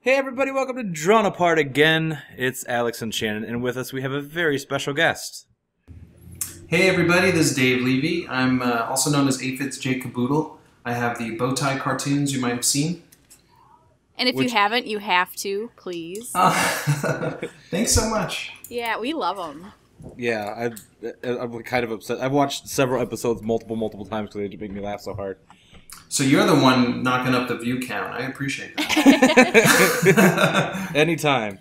Hey everybody, welcome to Drawn Apart again. It's Alex and Shannon, and with us we have a very special guest. Hey everybody, this is Dave Levy. I'm also known as Aphids J. Kaboodle. I have the bow tie cartoons you might have seen. And if you haven't, you have to, please. Thanks so much. Yeah, we love them. Yeah, I'm kind of upset. I've watched several episodes multiple times because they just make me laugh so hard. So you're the one knocking up the view count. I appreciate that. Anytime.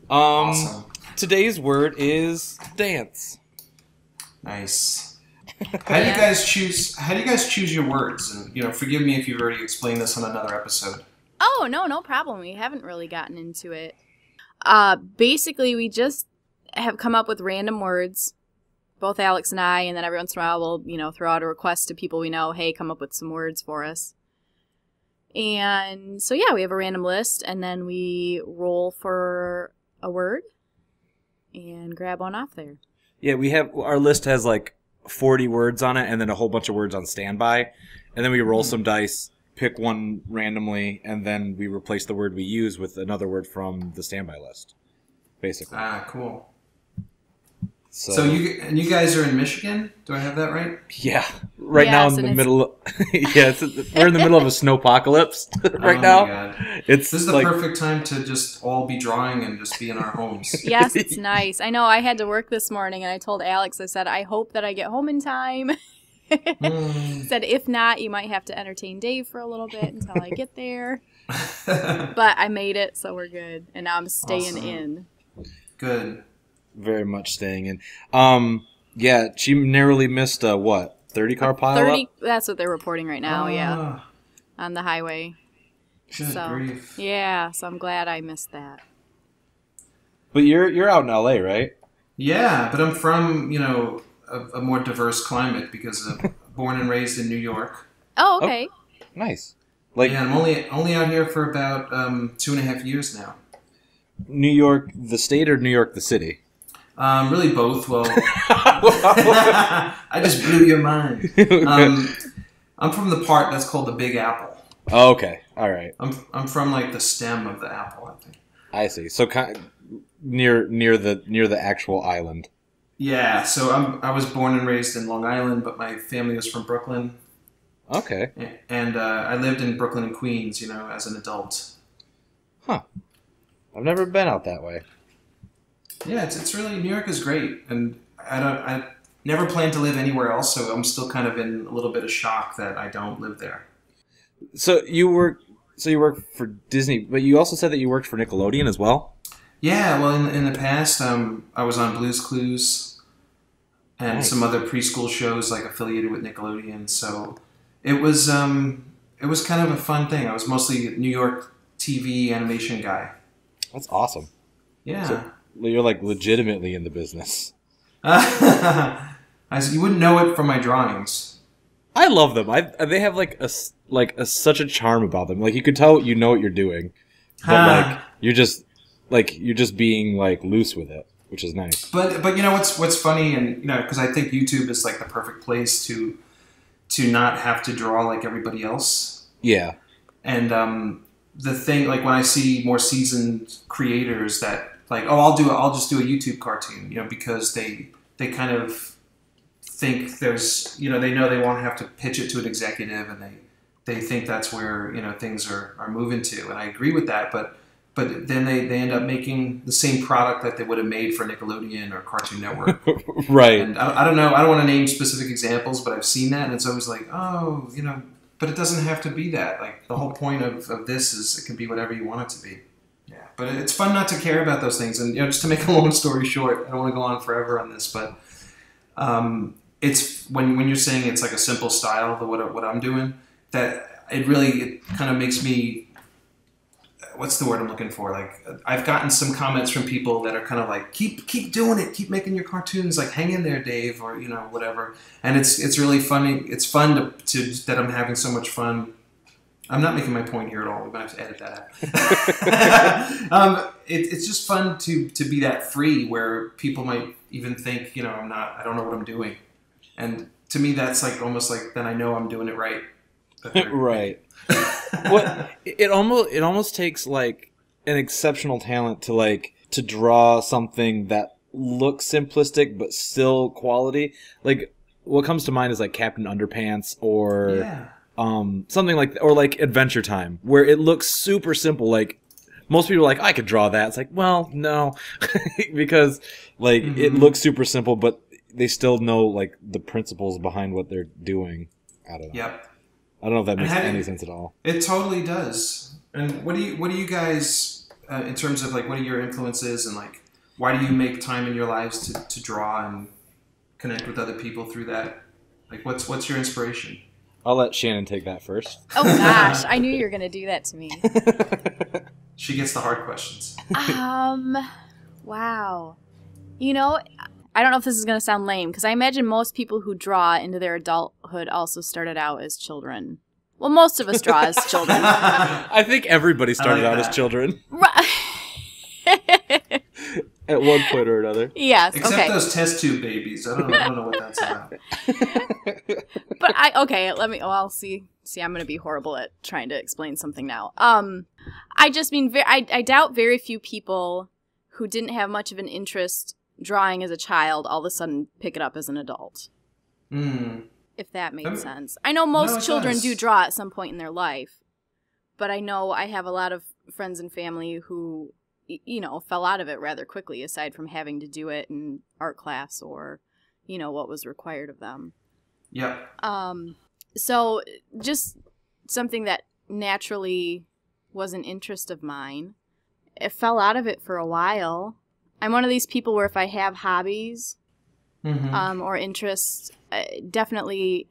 Awesome. Today's word is dance. Nice. How do you guys choose your words? And forgive me if you've already explained this on another episode. Oh, no problem. We haven't really gotten into it. Basically, we just have come up with random words, both Alex and I, and then every once in a while we'll, throw out a request to people we know, hey, come up with some words for us. And so, yeah, we have a random list, and then we roll for a word and grab one off there. Yeah, our list has like 40 words on it and then a whole bunch of words on standby. And then we roll some dice, pick one randomly, and then we replace the word we use with another word from the standby list, basically. Ah, cool. So you guys are in Michigan? Do I have that right? Yeah, now in the middle. We're in the middle of a snowpocalypse right now. My God. This is the perfect time to just all be drawing and just be in our homes. Yes, it's nice. I know. I had to work this morning, and I told Alex, I said, I hope that I get home in time. Said, if not, you might have to entertain Dave for a little bit until I get there. But I made it, so we're good. And now I'm staying in. Good. Very much staying in. Yeah, she narrowly missed a 30-car pile 30. up? That's what they're reporting right now. Yeah, on the highway. Good grief. Yeah, so I'm glad I missed that. But you're out in LA, right? Yeah, but I'm from a more diverse climate because I'm born and raised in New York. Oh, okay. Oh, nice. Yeah, I'm only out here for about 2.5 years now. New York, the state, or New York, the city? Really both. Well, I just blew your mind. I'm from the part that's called the Big Apple. Oh, okay. All right. I'm from like the stem of the apple, I think. I see. So kind of near the actual island. Yeah. So I was born and raised in Long Island, but my family was from Brooklyn. Okay. And I lived in Brooklyn and Queens, as an adult. Huh. I've never been out that way. Yeah, it's really, New York is great, and I never plan to live anywhere else, so I'm still kind of in a little bit of shock that I don't live there. So you work for Disney, but you also said that you worked for Nickelodeon as well? Yeah, well, in the past, I was on Blue's Clues and some other preschool shows like affiliated with Nickelodeon, so it was kind of a fun thing. I was mostly a New York TV animation guy. That's awesome. Yeah. So you're like legitimately in the business. You wouldn't know it from my drawings. I love them. They have such a charm about them. Like you could tell you know what you're doing, but you're just being like loose with it, which is nice. But what's funny, and because I think YouTube is like the perfect place to not have to draw like everybody else. Yeah. And the thing, like when I see more seasoned creators that like, I'll just do a YouTube cartoon, because they kind of think there's, they know they won't have to pitch it to an executive, and they think that's where, things are moving to. And I agree with that, but then they end up making the same product that they would have made for Nickelodeon or Cartoon Network. Right. And I don't know, I don't want to name specific examples, but I've seen that, and it's always like, oh, but it doesn't have to be that. Like, the whole point of this is it can be whatever you want it to be. Yeah, but it's fun not to care about those things. And, just to make a long story short, I don't want to go on forever on this, but it's when you're saying it's like a simple style of what I'm doing, that it kind of makes me, what's the word I'm looking for? Like, I've gotten some comments from people that are kind of like, keep doing it, keep making your cartoons, like hang in there, Dave, or whatever. And it's really funny. It's fun to that I'm having so much fun. I'm not making my point here at all. We're gonna have to edit that out. It's just fun to be that free, where people might even think, I don't know what I'm doing, and to me that's like almost like then I know I'm doing it right. Right. Well, it almost takes like an exceptional talent to like to draw something that looks simplistic but still quality. Like what comes to mind is like Captain Underpants or something like, or like Adventure Time, where it looks super simple. Like most people are like, I could draw that. It's like, well, no, because like it looks super simple, but they still know like the principles behind what they're doing. I don't know. Yep. I don't know if that makes any sense at all. It totally does. And what do you guys, in terms of like, what are your influences and like, why do you make time in your lives to draw and connect with other people through that? Like, what's your inspiration? I'll let Shannon take that first. Oh gosh, I knew you were gonna do that to me. She gets the hard questions. Wow. You know, I don't know if this is gonna sound lame, because I imagine most people who draw into their adulthood also started out as children. Well, most of us draw as children. I think everybody started out as children. At one point or another. Yes. Except those test tube babies. I don't know what that's about. But I'll see, I'm going to be horrible at trying to explain something now. I just mean, I doubt very few people who didn't have much of an interest drawing as a child all of a sudden pick it up as an adult. If that makes sense. I know most children do draw at some point in their life, but I know I have a lot of friends and family who, you know, fell out of it rather quickly, aside from having to do it in art class or, you know, what was required of them. Yeah. So just something that naturally was an interest of mine. It fell out of it for a while. I'm one of these people where if I have hobbies or interests, definitely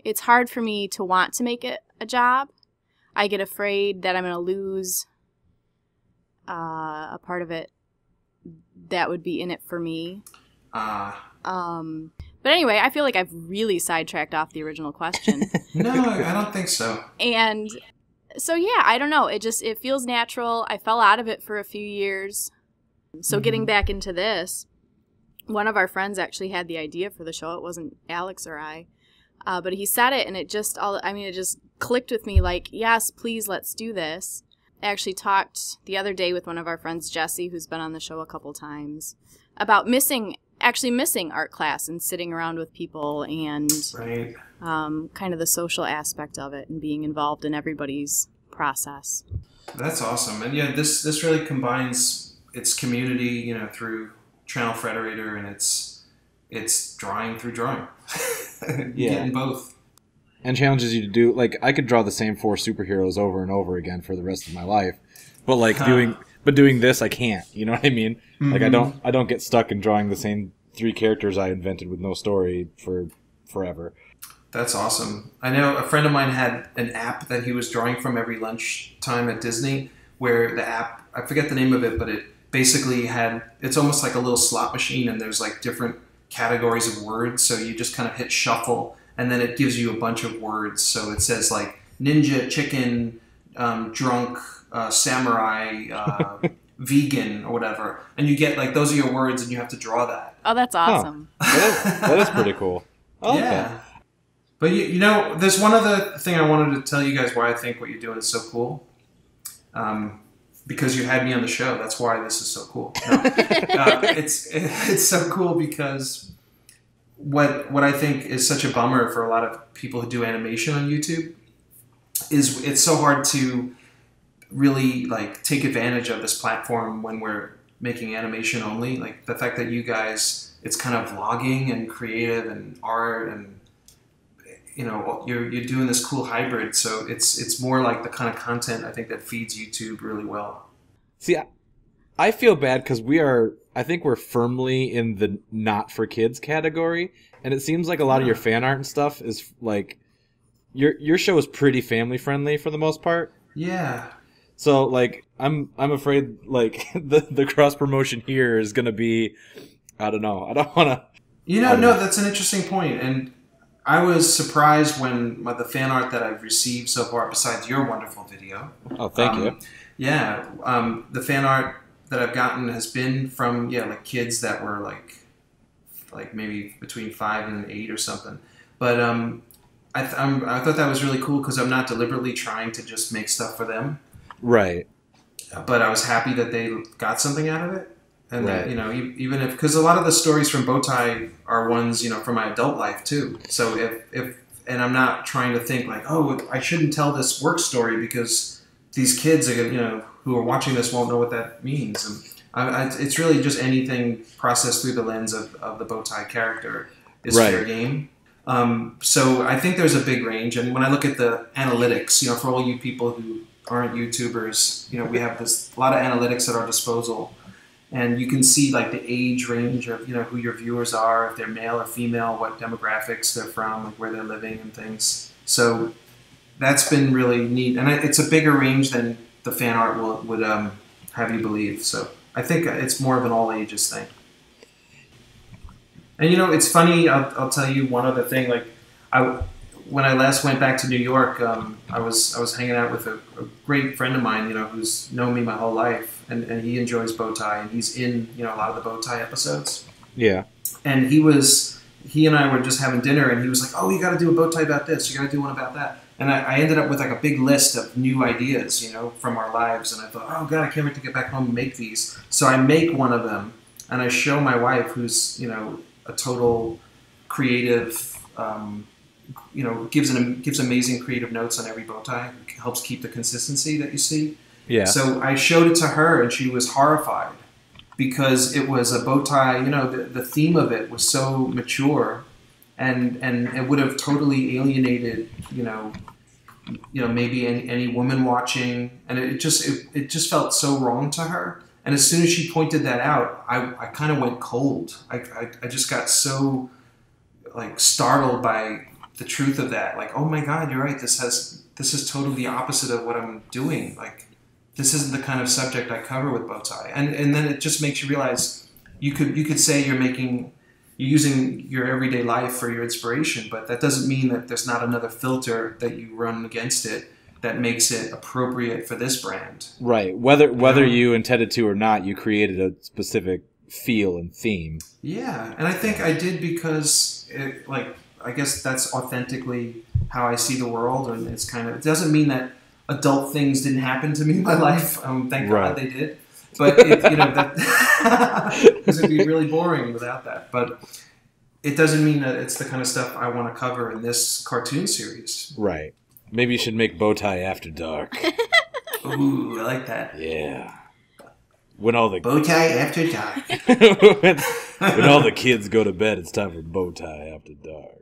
it's hard for me to want to make it a job. I get afraid that I'm going to lose a part of it that would be in it for me. But anyway, I feel like I've really sidetracked off the original question. No, I don't think so. And so, yeah, I don't know. It feels natural. I fell out of it for a few years. So getting back into this, one of our friends actually had the idea for the show. It wasn't Alex or I. But he said it, and it just clicked with me like, yes, please, let's do this. I actually talked the other day with one of our friends, Jesse, who's been on the show a couple times, about missing art class and sitting around with people and kind of the social aspect of it and being involved in everybody's process. That's awesome. And yeah, this really combines its community, you know, through Channel Frederator, and it's drawing through drawing. Getting both. And challenges you to do, like, I could draw the same 4 superheroes over and over again for the rest of my life. But like doing this, I can't. You know what I mean? Like I don't get stuck in drawing the same 3 characters I invented with no story for forever. That's awesome. I know a friend of mine had an app that he was drawing from every lunchtime at Disney, where the app, I forget the name of it, but it basically it's almost like a little slot machine, and there's like different categories of words. So you just kind of hit shuffle, and then it gives you a bunch of words. So it says like ninja, chicken, drunk, samurai, vegan, or whatever. And you get like, those are your words, and you have to draw that. Oh, that's awesome. That is pretty cool. I like that. But you know, there's one other thing I wanted to tell you guys why I think what you're doing is so cool. Because you had me on the show. That's why this is so cool. No. It's so cool because what I think is such a bummer for a lot of people who do animation on YouTube is it's so hard to really like take advantage of this platform when we're making animation only. Like the fact that you guys, it's kind of vlogging and creative and art, and you know, you're doing this cool hybrid. So it's more like the kind of content I think that feeds YouTube really well. See, I feel bad because I think we're firmly in the not for kids category, and it seems like a lot of your fan art and stuff is like your show is pretty family friendly for the most part. Yeah. So like I'm afraid like the cross promotion here is gonna be, I don't know. I don't want to. No, that's an interesting point, and I was surprised when the fan art that I've received so far, besides your wonderful video. Oh, thank you. Yeah, the fan art that I've gotten has been from like kids that were like maybe between 5 and 8 or something. But I thought that was really cool because I'm not deliberately trying to just make stuff for them. Right. but I was happy that they got something out of it. And Right. that, you know, even if, because a lot of the stories from Bowtie are ones, you know, from my adult life too. So if and I'm not trying to think like, oh, I shouldn't tell this work story because these kids are, you know, who are watching this won't know what that means. And it's really just anything processed through the lens of the Bowtie character is Right. fair game. So I think there's a big range. And when I look at the analytics, you know, for all you people who aren't YouTubers, you know, we have a lot of analytics at our disposal. And you can see like the age range of, you know, who your viewers are, if they're male or female, what demographics they're from, like where they're living and things. So that's been really neat. And it's a bigger range than the fan art would have you believe. So I think it's more of an all ages thing. And, you know, it's funny, I'll tell you one other thing. Like, when I last went back to New York, I was hanging out with a great friend of mine, you know, who's known me my whole life, and he enjoys Bowtie, and he's in, you know, a lot of the Bowtie episodes. Yeah. And he and I were just having dinner, and he was like, "Oh, you got to do a Bowtie about this. You got to do one about that." And I ended up with like a big list of new ideas, you know, from our lives, and I thought, "Oh God, I can't wait to get back home and make these." So I make one of them, and I show my wife, who's, you know, a total creative. You know, gives amazing creative notes on every Bowtie. Helps keep the consistency that you see. Yeah. So I showed it to her, and she was horrified because it was a Bowtie. You know, the theme of it was so mature, and it would have totally alienated. You know, maybe any woman watching, and it just felt so wrong to her. And as soon as she pointed that out, I kind of went cold. I just got so like startled by the truth of that. Like, oh my God, you're right. This is totally the opposite of what I'm doing. Like, this isn't the kind of subject I cover with Bowtie. And then it just makes you realize you could say you're using your everyday life for your inspiration, but that doesn't mean that there's not another filter that you run against it that makes it appropriate for this brand. Right. Whether you intended to or not, you created a specific feel and theme. Yeah, and I think I did because I guess that's authentically how I see the world, and it doesn't mean that adult things didn't happen to me in my life. Thank God they did, but because it'd be really boring without that. But it doesn't mean that it's the kind of stuff I want to cover in this cartoon series. Right. Maybe you should make Bowtie After Dark. Ooh, I like that. Yeah. When all the Bowtie After Dark. when all the kids go to bed, it's time for Bowtie After Dark.